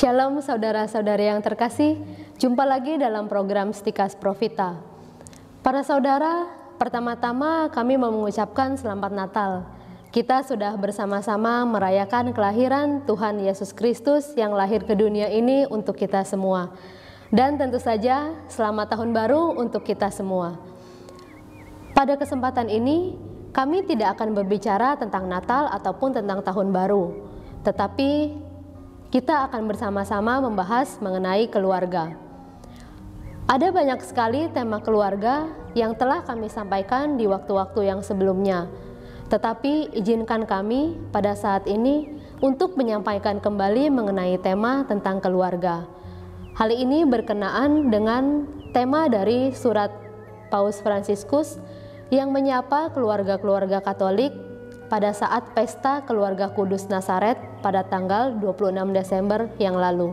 Shalom saudara-saudari yang terkasih, jumpa lagi dalam program Stikas Profita. Para saudara, pertama-tama kami mau mengucapkan selamat Natal. Kita sudah bersama-sama merayakan kelahiran Tuhan Yesus Kristus yang lahir ke dunia ini untuk kita semua. Dan tentu saja selamat tahun baru untuk kita semua. Pada kesempatan ini, kami tidak akan berbicara tentang Natal ataupun tentang tahun baru, tetapi kita akan bersama-sama membahas mengenai keluarga. Ada banyak sekali tema keluarga yang telah kami sampaikan di waktu-waktu yang sebelumnya. Tetapi izinkan kami pada saat ini untuk menyampaikan kembali mengenai tema tentang keluarga. Hal ini berkenaan dengan tema dari surat Paus Fransiskus yang menyapa keluarga-keluarga Katolik pada saat pesta keluarga Kudus Nazaret pada tanggal 26 Desember yang lalu.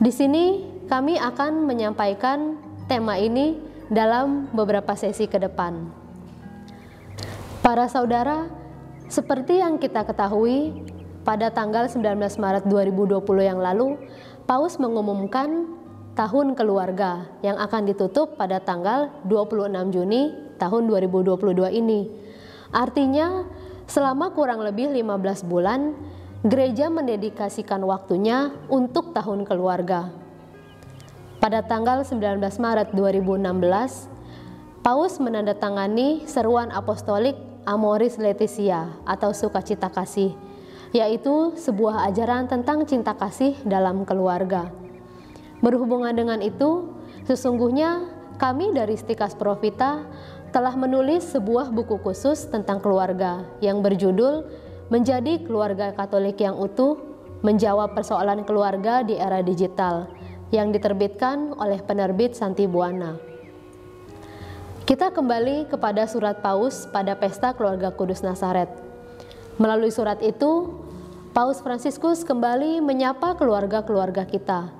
Di sini kami akan menyampaikan tema ini dalam beberapa sesi ke depan. Para saudara, seperti yang kita ketahui, pada tanggal 19 Maret 2020 yang lalu, Paus mengumumkan tahun keluarga yang akan ditutup pada tanggal 26 Juni tahun 2022 ini. Artinya, selama kurang lebih 15 bulan, gereja mendedikasikan waktunya untuk tahun keluarga. Pada tanggal 19 Maret 2016, Paus menandatangani seruan apostolik Amoris Laetitia atau sukacita kasih, yaitu sebuah ajaran tentang cinta kasih dalam keluarga. Berhubungan dengan itu, sesungguhnya kami dari Stikas Profita telah menulis sebuah buku khusus tentang keluarga yang berjudul Menjadi Keluarga Katolik yang Utuh, Menjawab Persoalan Keluarga di Era Digital yang diterbitkan oleh penerbit Santi Buana. Kita kembali kepada surat Paus pada pesta keluarga Kudus Nazaret. Melalui surat itu, Paus Fransiskus kembali menyapa keluarga-keluarga kita.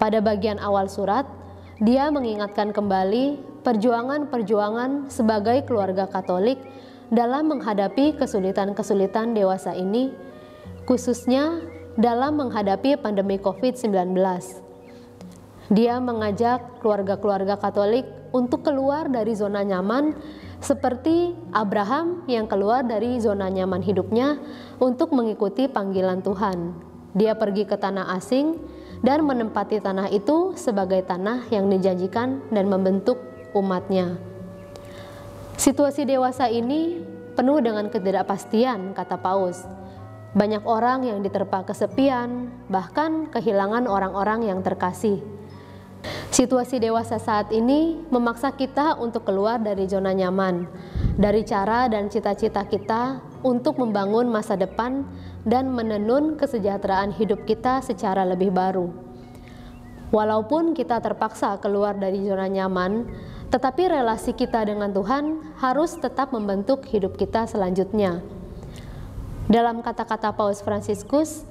Pada bagian awal surat, dia mengingatkan kembali perjuangan-perjuangan sebagai keluarga Katolik dalam menghadapi kesulitan-kesulitan dewasa ini, khususnya dalam menghadapi pandemi COVID-19. Dia mengajak keluarga-keluarga Katolik untuk keluar dari zona nyaman, seperti Abraham yang keluar dari zona nyaman hidupnya untuk mengikuti panggilan Tuhan. Dia pergi ke tanah asing dan menempati tanah itu sebagai tanah yang dijanjikan dan membentuk umatnya. Situasi dewasa ini penuh dengan ketidakpastian, kata Paus. Banyak orang yang diterpa kesepian, bahkan kehilangan orang-orang yang terkasih. Situasi dewasa saat ini memaksa kita untuk keluar dari zona nyaman, dari cara dan cita-cita kita untuk membangun masa depan dan menenun kesejahteraan hidup kita secara lebih baru. Walaupun kita terpaksa keluar dari zona nyaman, tetapi relasi kita dengan Tuhan harus tetap membentuk hidup kita selanjutnya. Dalam kata-kata Paus Fransiskus,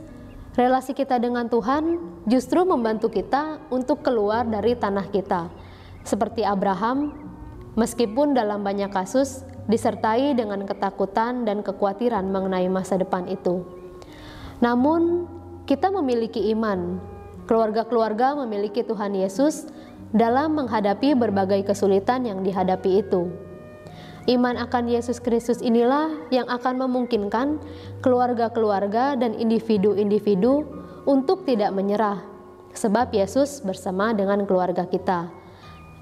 relasi kita dengan Tuhan justru membantu kita untuk keluar dari tanah kita, seperti Abraham, meskipun dalam banyak kasus disertai dengan ketakutan dan kekhawatiran mengenai masa depan itu. Namun, kita memiliki iman. Keluarga-keluarga memiliki Tuhan Yesus dalam menghadapi berbagai kesulitan yang dihadapi itu. Iman akan Yesus Kristus inilah yang akan memungkinkan keluarga-keluarga dan individu-individu untuk tidak menyerah, sebab Yesus bersama dengan keluarga kita.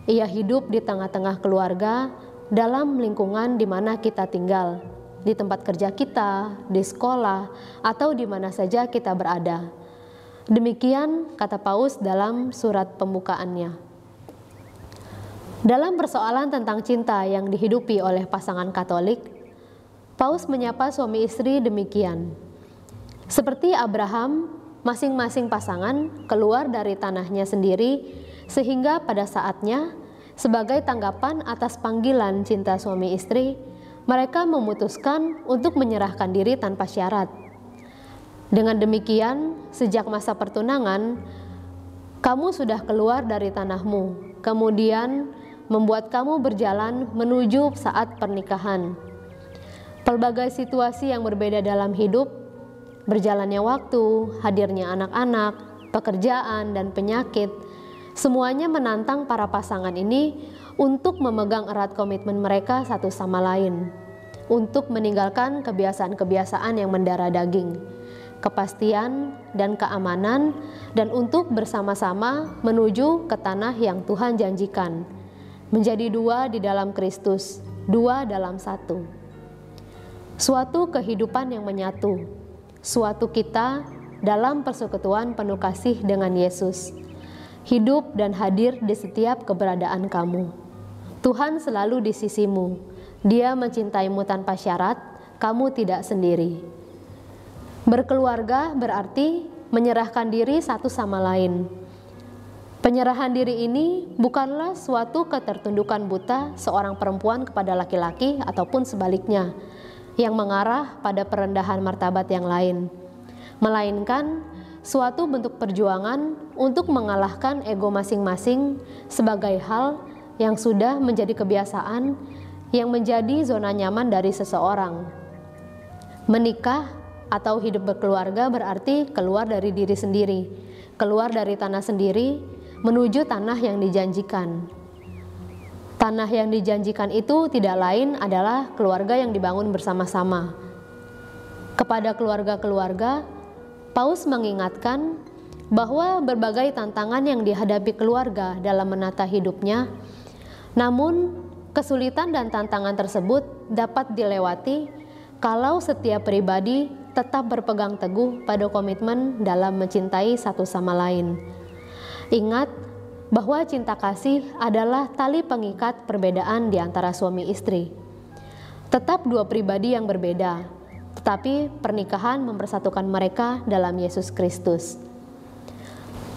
Ia hidup di tengah-tengah keluarga dalam lingkungan di mana kita tinggal, di tempat kerja kita, di sekolah, atau di mana saja kita berada. Demikian kata Paus dalam surat pembukaannya. Dalam persoalan tentang cinta yang dihidupi oleh pasangan Katolik, Paus menyapa suami istri demikian. Seperti Abraham, masing-masing pasangan keluar dari tanahnya sendiri sehingga pada saatnya, sebagai tanggapan atas panggilan cinta suami istri, mereka memutuskan untuk menyerahkan diri tanpa syarat. Dengan demikian, sejak masa pertunangan, kamu sudah keluar dari tanahmu, kemudian membuat kamu berjalan menuju saat pernikahan. Pelbagai situasi yang berbeda dalam hidup berjalannya waktu, hadirnya anak-anak, pekerjaan, dan penyakit, semuanya menantang para pasangan ini untuk memegang erat komitmen mereka satu sama lain, untuk meninggalkan kebiasaan-kebiasaan yang mendarah daging, kepastian dan keamanan, dan untuk bersama-sama menuju ke tanah yang Tuhan janjikan, menjadi dua di dalam Kristus, dua dalam satu. Suatu kehidupan yang menyatu, suatu kita dalam persekutuan penuh kasih dengan Yesus, hidup dan hadir di setiap keberadaan kamu. Tuhan selalu di sisimu, Dia mencintaimu tanpa syarat, kamu tidak sendiri. Berkeluarga berarti menyerahkan diri satu sama lain. Penyerahan diri ini bukanlah suatu ketertundukan buta seorang perempuan kepada laki-laki ataupun sebaliknya, yang mengarah pada perendahan martabat yang lain, melainkan suatu bentuk perjuangan untuk mengalahkan ego masing-masing sebagai hal yang sudah menjadi kebiasaan yang menjadi zona nyaman dari seseorang. Menikah atau hidup berkeluarga berarti keluar dari diri sendiri, keluar dari tanah sendiri menuju tanah yang dijanjikan. Tanah yang dijanjikan itu tidak lain adalah keluarga yang dibangun bersama-sama. Kepada keluarga-keluarga, Paus mengingatkan bahwa berbagai tantangan yang dihadapi keluarga dalam menata hidupnya, namun kesulitan dan tantangan tersebut dapat dilewati kalau setiap pribadi tetap berpegang teguh pada komitmen dalam mencintai satu sama lain. Ingat bahwa cinta kasih adalah tali pengikat perbedaan di antara suami istri. Tetap dua pribadi yang berbeda, tetapi pernikahan mempersatukan mereka dalam Yesus Kristus.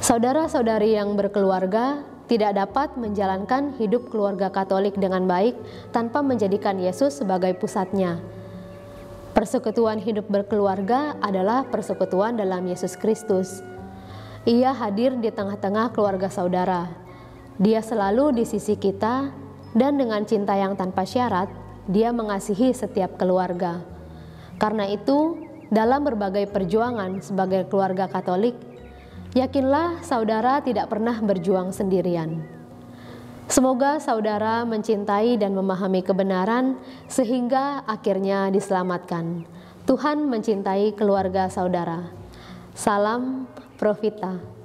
Saudara-saudari yang berkeluarga tidak dapat menjalankan hidup keluarga Katolik dengan baik tanpa menjadikan Yesus sebagai pusatnya. Persekutuan hidup berkeluarga adalah persekutuan dalam Yesus Kristus. Ia hadir di tengah-tengah keluarga saudara. Dia selalu di sisi kita, dan dengan cinta yang tanpa syarat, Dia mengasihi setiap keluarga. Karena itu, dalam berbagai perjuangan sebagai keluarga Katolik, yakinlah saudara tidak pernah berjuang sendirian. Semoga saudara mencintai dan memahami kebenaran sehingga akhirnya diselamatkan. Tuhan mencintai keluarga saudara. Salam Profita.